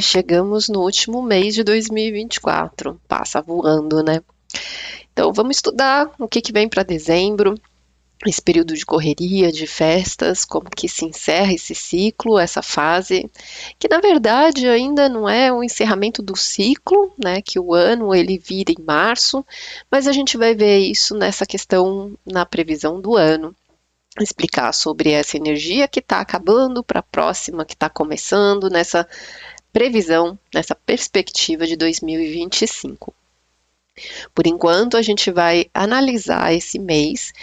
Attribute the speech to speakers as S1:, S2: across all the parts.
S1: Chegamos no último mês de 2024. Passa voando, né? Então, vamos estudar o que vem para dezembro, esse período de correria, de festas, como que se encerra esse ciclo, essa fase, que na verdade ainda não é o encerramento do ciclo, né? Que o ano ele vira em março, mas a gente vai ver isso nessa questão na previsão do ano. Explicar sobre essa energia que está acabando para a próxima que está começando, nessa previsão, nessa perspectiva de 2025. Por enquanto, a gente vai analisar esse mês,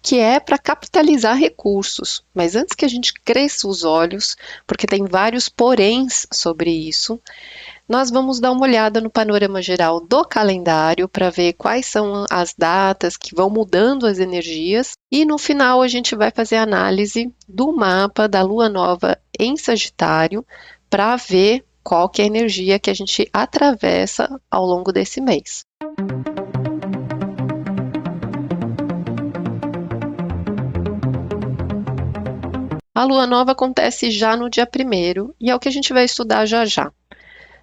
S1: que é para capitalizar recursos. Mas antes que a gente cresça os olhos, porque tem vários poréns sobre isso, nós vamos dar uma olhada no panorama geral do calendário para ver quais são as datas que vão mudando as energias. E no final a gente vai fazer a análise do mapa da Lua Nova em Sagitário para ver qual que é a energia que a gente atravessa ao longo desse mês. A Lua Nova acontece já no dia 1º e é o que a gente vai estudar já já.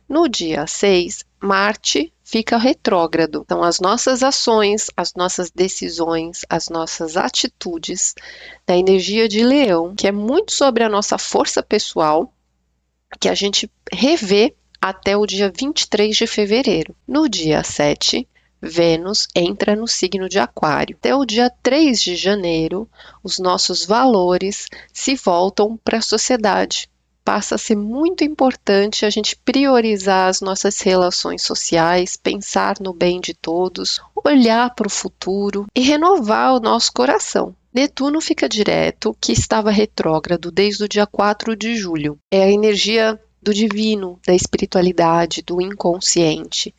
S1: No dia 6, Marte fica retrógrado. Então, as nossas ações, as nossas decisões, as nossas atitudes da energia de Leão, que é muito sobre a nossa força pessoal, que a gente revê até o dia 23 de fevereiro. No dia 7, Vênus entra no signo de Aquário. Até o dia 3 de janeiro, os nossos valores se voltam para a sociedade. Passa a ser muito importante a gente priorizar as nossas relações sociais, pensar no bem de todos, olhar para o futuro e renovar o nosso coração. Netuno fica direto, que estava retrógrado desde o dia 4 de julho. É a energia do divino, da espiritualidade, do inconsciente,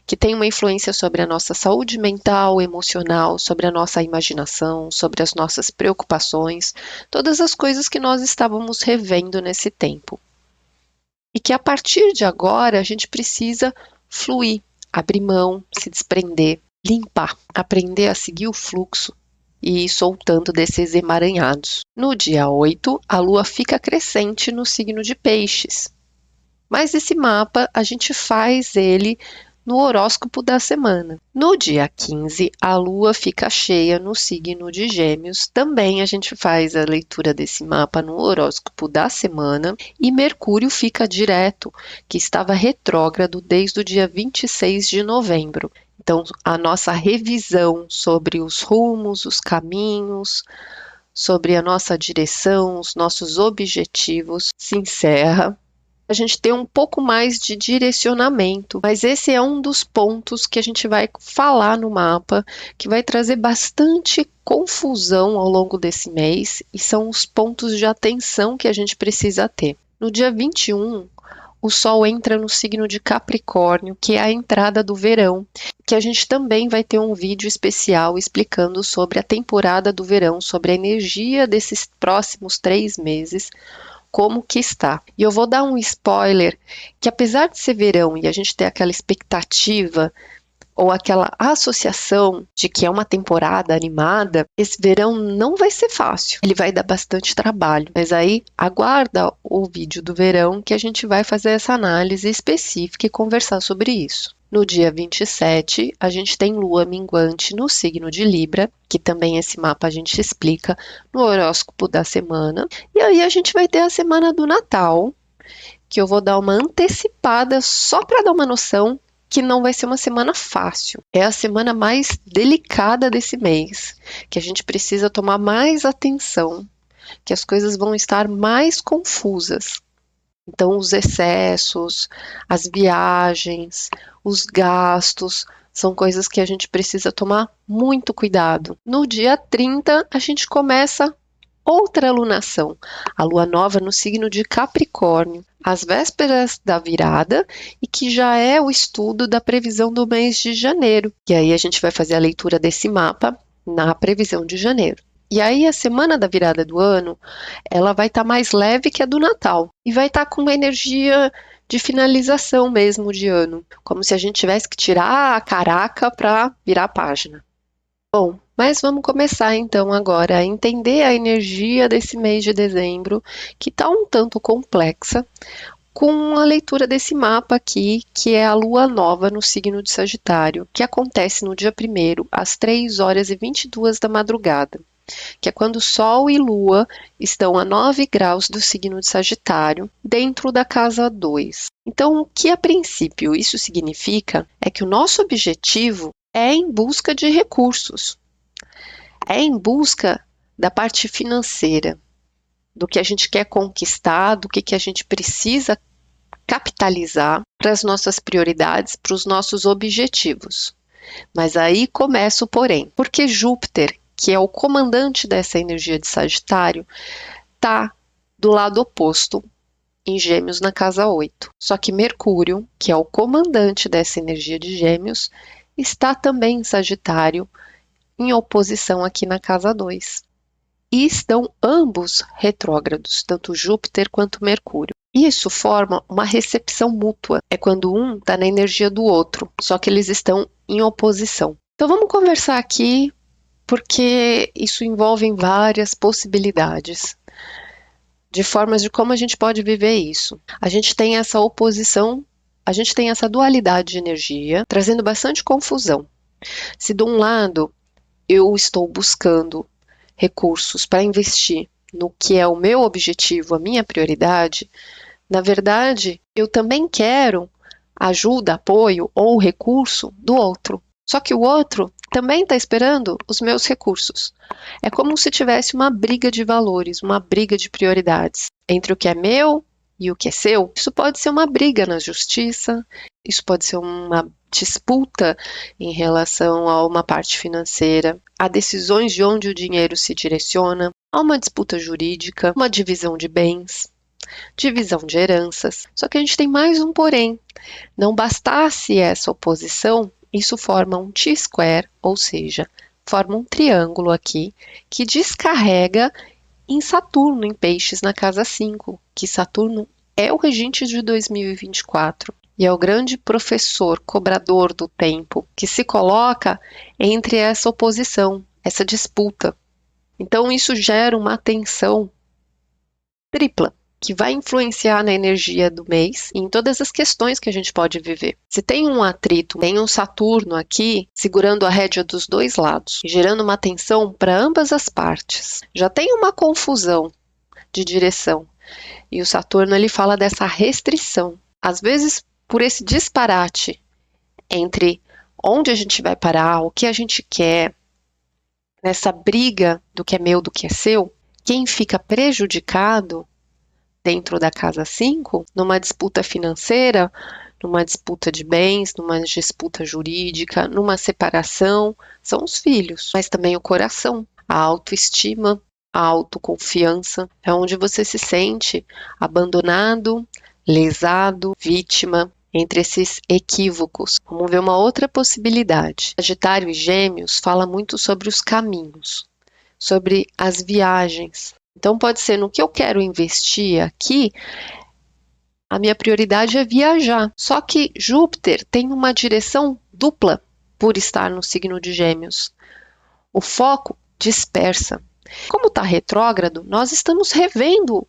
S1: que tem uma influência sobre a nossa saúde mental, emocional, sobre a nossa imaginação, sobre as nossas preocupações, todas as coisas que nós estávamos revendo nesse tempo. E que a partir de agora a gente precisa fluir, abrir mão, se desprender, limpar, aprender a seguir o fluxo e ir soltando desses emaranhados. No dia 8, a Lua fica crescente no signo de Peixes. Mas esse mapa a gente faz ele no horóscopo da semana. No dia 15, a Lua fica cheia no signo de Gêmeos. Também a gente faz a leitura desse mapa no horóscopo da semana. E Mercúrio fica direto, que estava retrógrado desde o dia 26 de novembro. Então, a nossa revisão sobre os rumos, os caminhos, sobre a nossa direção, os nossos objetivos se encerra. A gente tem um pouco mais de direcionamento, mas esse é um dos pontos que a gente vai falar no mapa, que vai trazer bastante confusão ao longo desse mês, e são os pontos de atenção que a gente precisa ter. No dia 21, o Sol entra no signo de Capricórnio, que é a entrada do verão, que a gente também vai ter um vídeo especial explicando sobre a temporada do verão, sobre a energia desses próximos 3 meses, como que está. E eu vou dar um spoiler, que apesar de ser verão e a gente ter aquela expectativa ou aquela associação de que é uma temporada animada, esse verão não vai ser fácil. Ele vai dar bastante trabalho. Mas aí, aguarda o vídeo do verão que a gente vai fazer essa análise específica e conversar sobre isso. No dia 27, a gente tem Lua minguante no signo de Libra, que também esse mapa a gente explica no horóscopo da semana. E aí a gente vai ter a semana do Natal, que eu vou dar uma antecipada só para dar uma noção que não vai ser uma semana fácil. É a semana mais delicada desse mês, que a gente precisa tomar mais atenção, que as coisas vão estar mais confusas. Então, os excessos, as viagens, os gastos, são coisas que a gente precisa tomar muito cuidado. No dia 30, a gente começa outra alunação, a Lua Nova no signo de Capricórnio, às vésperas da virada, e que já é o estudo da previsão do mês de janeiro. E aí a gente vai fazer a leitura desse mapa na previsão de janeiro. E aí a semana da virada do ano, ela vai estar mais leve que a do Natal. E vai estar com uma energia de finalização mesmo de ano. Como se a gente tivesse que tirar a caraca para virar a página. Bom, mas vamos começar então agora a entender a energia desse mês de dezembro, que está um tanto complexa, com a leitura desse mapa aqui, que é a lua nova no signo de Sagitário, que acontece no dia 1º, às 3h22 da madrugada, que é quando Sol e Lua estão a 9 graus do signo de Sagitário, dentro da casa 2. Então, o que a princípio isso significa é que o nosso objetivo é em busca de recursos, é em busca da parte financeira, do que a gente quer conquistar, do que a gente precisa capitalizar para as nossas prioridades, para os nossos objetivos. Mas aí começa o porém, porque Júpiter, que é o comandante dessa energia de Sagitário, está do lado oposto, em Gêmeos na casa 8. Só que Mercúrio, que é o comandante dessa energia de Gêmeos, está também em Sagitário, em oposição aqui na casa 2. E estão ambos retrógrados, tanto Júpiter quanto Mercúrio. Isso forma uma recepção mútua, é quando um está na energia do outro, só que eles estão em oposição. Então vamos conversar aqui, porque isso envolve várias possibilidades, de formas de como a gente pode viver isso. A gente tem essa oposição, a gente tem essa dualidade de energia, trazendo bastante confusão. Se de um lado eu estou buscando recursos para investir no que é o meu objetivo, a minha prioridade, na verdade, eu também quero ajuda, apoio ou recurso do outro. Só que o outro também está esperando os meus recursos. É como se tivesse uma briga de valores, uma briga de prioridades entre o que é meu e o que é seu. Isso pode ser uma briga na justiça, isso pode ser uma disputa em relação a uma parte financeira, a decisões de onde o dinheiro se direciona, a uma disputa jurídica, uma divisão de bens, divisão de heranças. Só que a gente tem mais um porém. Não bastasse essa oposição, isso forma um T-square, ou seja, forma um triângulo aqui que descarrega em Saturno, em Peixes, na casa 5, que Saturno é o regente de 2024. E é o grande professor, cobrador do tempo, que se coloca entre essa oposição, essa disputa. Então isso gera uma tensão tripla, que vai influenciar na energia do mês e em todas as questões que a gente pode viver. Se tem um atrito, tem um Saturno aqui segurando a rédea dos dois lados, gerando uma tensão para ambas as partes. Já tem uma confusão de direção. E o Saturno ele fala dessa restrição. Às vezes, por esse disparate entre onde a gente vai parar, o que a gente quer, nessa briga do que é meu, do que é seu, quem fica prejudicado dentro da casa 5, numa disputa financeira, numa disputa de bens, numa disputa jurídica, numa separação, são os filhos, mas também o coração, a autoestima, a autoconfiança, é onde você se sente abandonado, lesado, vítima, entre esses equívocos. Vamos ver uma outra possibilidade. Sagitário e Gêmeos fala muito sobre os caminhos, sobre as viagens. Então pode ser no que eu quero investir aqui, a minha prioridade é viajar. Só que Júpiter tem uma direção dupla por estar no signo de Gêmeos. O foco dispersa. Como está retrógrado, nós estamos revendo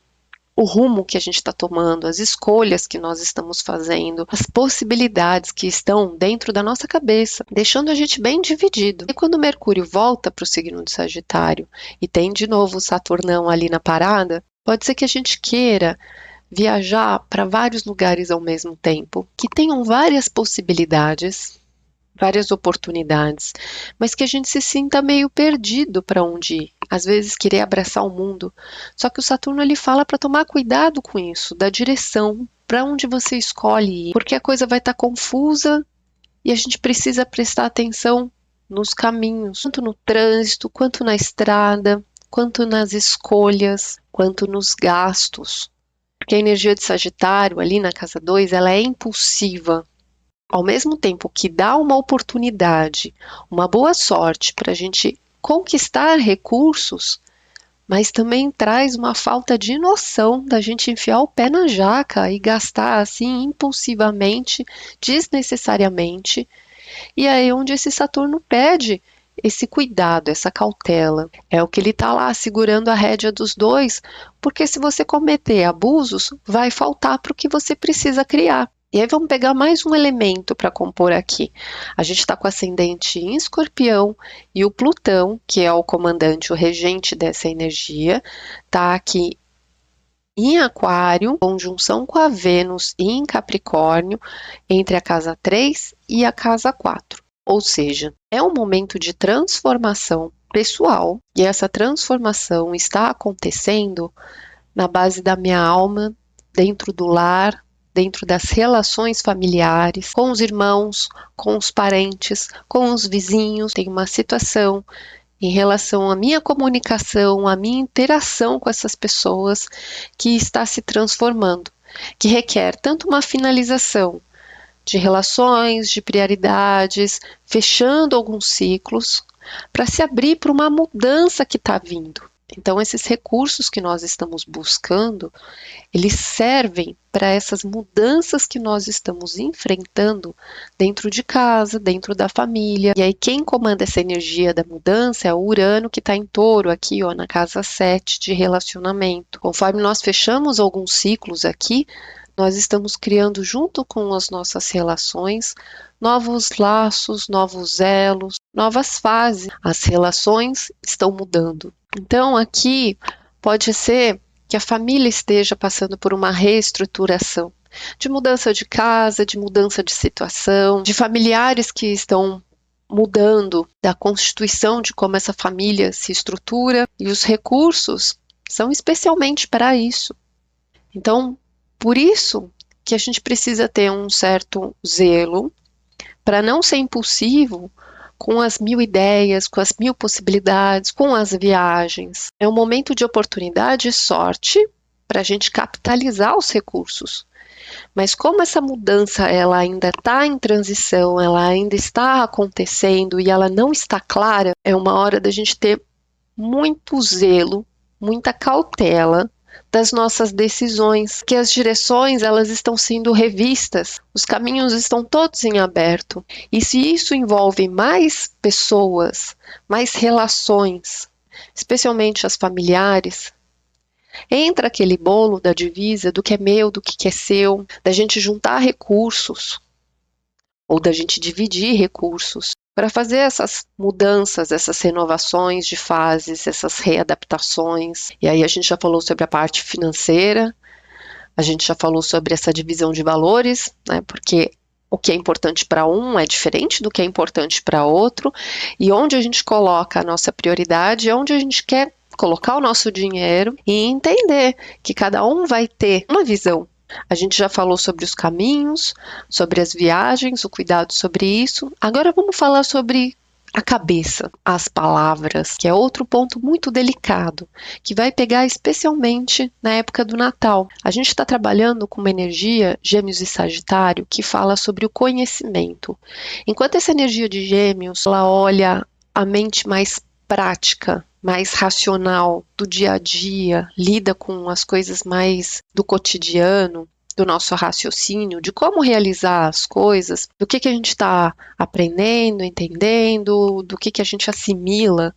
S1: o rumo que a gente está tomando, as escolhas que nós estamos fazendo, as possibilidades que estão dentro da nossa cabeça, deixando a gente bem dividido. E quando Mercúrio volta para o signo de Sagitário e tem de novo o Saturnão ali na parada, pode ser que a gente queira viajar para vários lugares ao mesmo tempo, que tenham várias possibilidades, várias oportunidades, mas que a gente se sinta meio perdido para onde ir. Às vezes querer abraçar o mundo. Só que o Saturno ele fala para tomar cuidado com isso, da direção, para onde você escolhe ir, porque a coisa vai estar confusa e a gente precisa prestar atenção nos caminhos, tanto no trânsito, quanto na estrada, quanto nas escolhas, quanto nos gastos. Porque a energia de Sagitário ali na casa 2, ela é impulsiva. Ao mesmo tempo que dá uma oportunidade, uma boa sorte para a gente conquistar recursos, mas também traz uma falta de noção da gente enfiar o pé na jaca e gastar assim impulsivamente, desnecessariamente. E aí onde esse Saturno pede esse cuidado, essa cautela. É o que ele está lá segurando a rédea dos dois, porque se você cometer abusos, vai faltar para o que você precisa criar. E aí vamos pegar mais um elemento para compor aqui. A gente está com ascendente em Escorpião e o Plutão, que é o comandante, o regente dessa energia, está aqui em Aquário, conjunção com a Vênus e em Capricórnio, entre a casa 3 e a casa 4. Ou seja, é um momento de transformação pessoal e essa transformação está acontecendo na base da minha alma, dentro do lar, dentro das relações familiares, com os irmãos, com os parentes, com os vizinhos. Tem uma situação em relação à minha comunicação, à minha interação com essas pessoas que está se transformando, que requer tanto uma finalização de relações, de prioridades, fechando alguns ciclos, para se abrir para uma mudança que está vindo. Então, esses recursos que nós estamos buscando, eles servem para essas mudanças que nós estamos enfrentando dentro de casa, dentro da família. E aí, quem comanda essa energia da mudança é o Urano, que está em Touro, aqui, ó, na casa 7 de relacionamento. Conforme nós fechamos alguns ciclos aqui, nós estamos criando, junto com as nossas relações, novos laços, novos elos, novas fases. As relações estão mudando. Então, aqui pode ser que a família esteja passando por uma reestruturação, de mudança de casa, de mudança de situação, de familiares que estão mudando da constituição de como essa família se estrutura, e os recursos são especialmente para isso. Então, por isso que a gente precisa ter um certo zelo para não ser impulsivo com as 1000 ideias, com as 1000 possibilidades, com as viagens. É um momento de oportunidade e sorte para a gente capitalizar os recursos. Mas como essa mudança ela ainda está em transição, ela ainda está acontecendo e ela não está clara, é uma hora da gente ter muito zelo, muita cautela das nossas decisões, que as direções elas estão sendo revistas, os caminhos estão todos em aberto. E se isso envolve mais pessoas, mais relações, especialmente as familiares, entra aquele bolo da divisa do que é meu, do que é seu, da gente juntar recursos ou da gente dividir recursos para fazer essas mudanças, essas renovações de fases, essas readaptações. E aí a gente já falou sobre a parte financeira, a gente já falou sobre essa divisão de valores, né, porque o que é importante para um é diferente do que é importante para outro, e onde a gente coloca a nossa prioridade é onde a gente quer colocar o nosso dinheiro e entender que cada um vai ter uma visão. A gente já falou sobre os caminhos, sobre as viagens, o cuidado sobre isso. Agora vamos falar sobre a cabeça, as palavras, que é outro ponto muito delicado, que vai pegar especialmente na época do Natal. A gente está trabalhando com uma energia, Gêmeos e Sagitário, que fala sobre o conhecimento. Enquanto essa energia de Gêmeos, ela olha a mente mais prática, mais racional do dia a dia, lida com as coisas mais do cotidiano, do nosso raciocínio, de como realizar as coisas, do que a gente está aprendendo, entendendo, do que a gente assimila.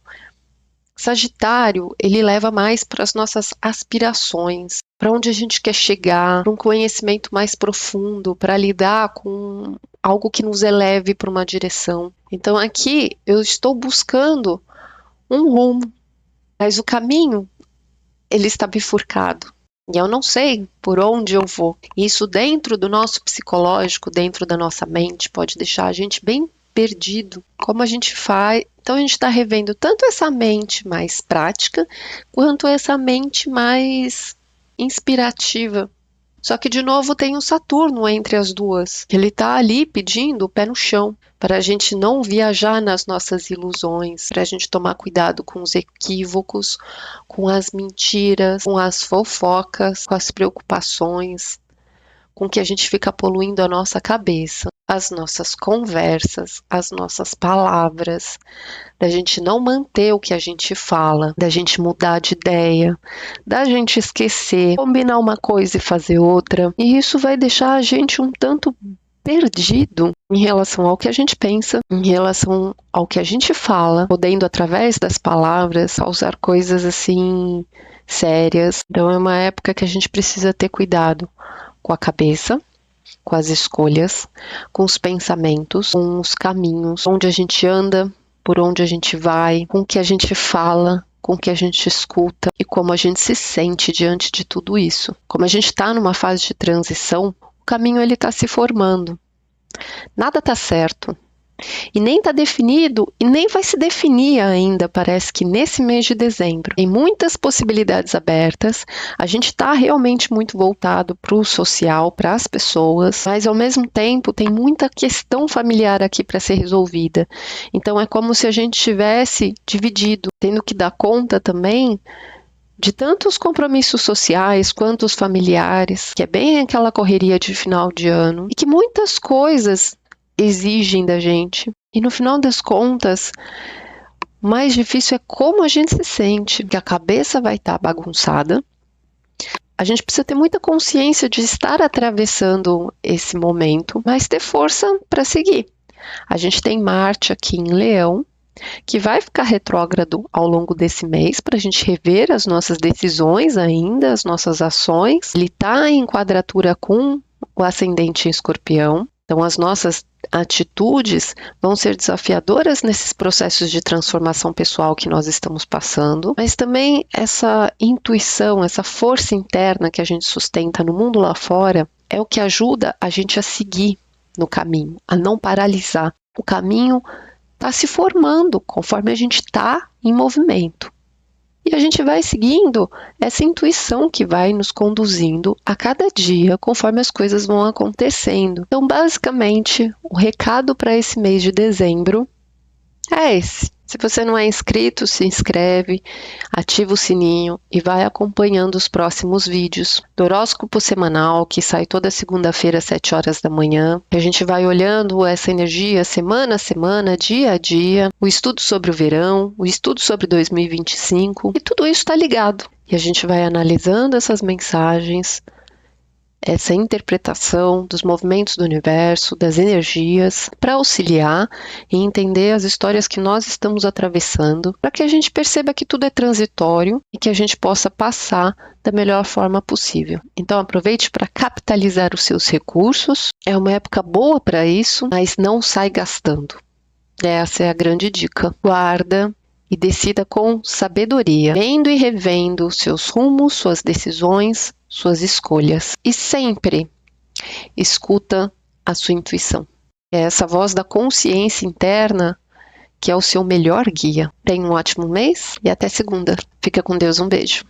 S1: Sagitário, ele leva mais para as nossas aspirações, para onde a gente quer chegar, para um conhecimento mais profundo, para lidar com algo que nos eleve para uma direção. Então aqui eu estou buscando um rumo, mas o caminho, ele está bifurcado. E eu não sei por onde eu vou. Isso dentro do nosso psicológico, dentro da nossa mente, pode deixar a gente bem perdido. Como a gente faz? Então a gente está revendo tanto essa mente mais prática, quanto essa mente mais inspirativa. Só que, de novo, tem o Saturno entre as duas. Ele está ali pedindo o pé no chão, para a gente não viajar nas nossas ilusões, para a gente tomar cuidado com os equívocos, com as mentiras, com as fofocas, com as preocupações, com que a gente fica poluindo a nossa cabeça, as nossas conversas, as nossas palavras, da gente não manter o que a gente fala, da gente mudar de ideia, da gente esquecer, combinar uma coisa e fazer outra. E isso vai deixar a gente um tanto perdido em relação ao que a gente pensa, em relação ao que a gente fala, podendo através das palavras causar coisas assim sérias. Então é uma época que a gente precisa ter cuidado com a cabeça, com as escolhas, com os pensamentos, com os caminhos, onde a gente anda, por onde a gente vai, com o que a gente fala, com o que a gente escuta e como a gente se sente diante de tudo isso. Como a gente está numa fase de transição, o caminho ele está se formando. Nada está certo. E nem está definido e nem vai se definir ainda, parece que nesse mês de dezembro. Tem muitas possibilidades abertas, a gente está realmente muito voltado para o social, para as pessoas, mas ao mesmo tempo tem muita questão familiar aqui para ser resolvida. Então é como se a gente tivesse dividido, tendo que dar conta também de tantos compromissos sociais quanto os familiares, que é bem aquela correria de final de ano, e que muitas coisas exigem da gente. E no final das contas, o mais difícil é como a gente se sente, que a cabeça vai estar bagunçada. A gente precisa ter muita consciência de estar atravessando esse momento, mas ter força para seguir. A gente tem Marte aqui em Leão, que vai ficar retrógrado ao longo desse mês para a gente rever as nossas decisões ainda, as nossas ações. Ele está em quadratura com o ascendente em Escorpião. Então, as nossas atitudes vão ser desafiadoras nesses processos de transformação pessoal que nós estamos passando, mas também essa intuição, essa força interna que a gente sustenta no mundo lá fora é o que ajuda a gente a seguir no caminho, a não paralisar. O caminho está se formando conforme a gente está em movimento. E a gente vai seguindo essa intuição que vai nos conduzindo a cada dia, conforme as coisas vão acontecendo. Então, basicamente, o recado para esse mês de dezembro é esse. Se você não é inscrito, se inscreve, ativa o sininho e vai acompanhando os próximos vídeos do horóscopo semanal, que sai toda segunda-feira às 7 horas da manhã. A gente vai olhando essa energia semana a semana, dia a dia, o estudo sobre o verão, o estudo sobre 2025, e tudo isso está ligado. E a gente vai analisando essas mensagens, essa interpretação dos movimentos do universo, das energias, para auxiliar e entender as histórias que nós estamos atravessando, para que a gente perceba que tudo é transitório e que a gente possa passar da melhor forma possível. Então aproveite para capitalizar os seus recursos, é uma época boa para isso, mas não sai gastando. Essa é a grande dica. Guarda e decida com sabedoria, vendo e revendo seus rumos, suas decisões, suas escolhas. E sempre escuta a sua intuição. É essa voz da consciência interna que é o seu melhor guia. Tenha um ótimo mês e até segunda. Fica com Deus, um beijo.